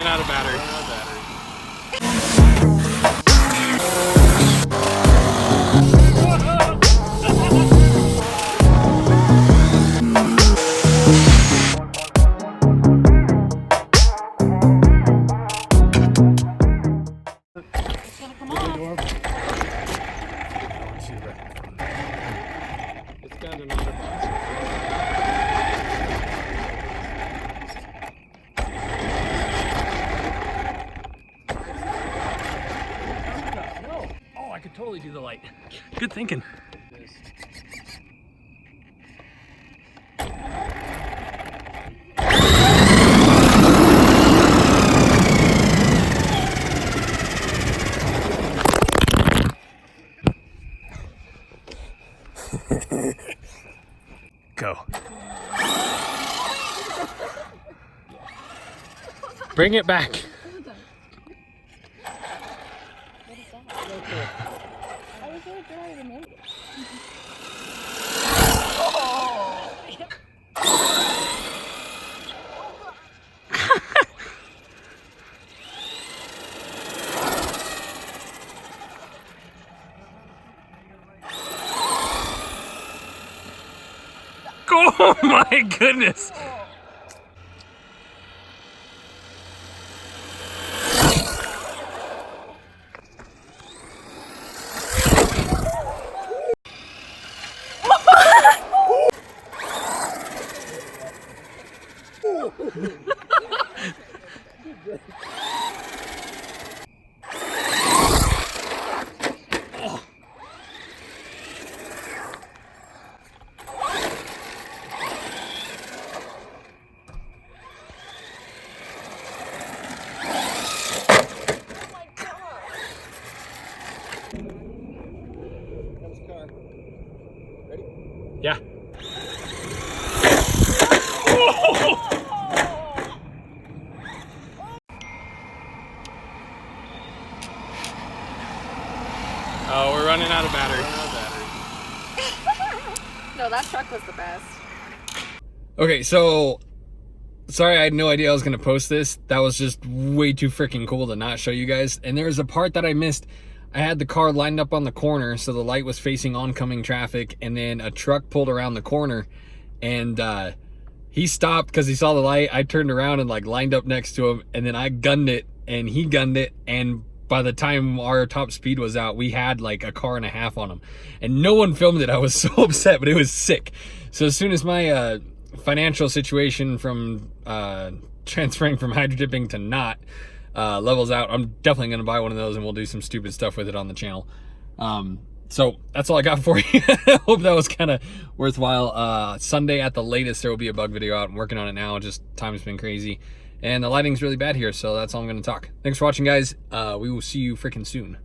Out of battery. It's gonna come off. It's got another box. No. Oh, I could totally do the light. Good thinking. Go. Bring it back. What is that? I was so dry to remember. Oh my goodness. Yeah. Oh, we're running out of battery. No, that truck was the best. Okay, so sorry, I had no idea I was gonna post this. That was just way too freaking cool to not show you guys. And there's a part that I missed. I had the car lined up on the corner, so the light was facing oncoming traffic, and then a truck pulled around the corner, and he stopped because he saw the light. I turned around and like lined up next to him, and then I gunned it, and he gunned it, and by the time our top speed was out, we had like a car and a half on him, and no one filmed it. I was so upset, but it was sick. So as soon as my financial situation from transferring from hydro dipping to not levels out, I'm definitely gonna buy one of those, and we'll do some stupid stuff with it on the channel. So that's all I got for you. Hope that was kind of worthwhile. Sunday at the latest there will be a bug video out. I'm working on it now, just time's been crazy, and the lighting's really bad here, so that's all I'm gonna talk. Thanks for watching, guys. We will see you freaking soon.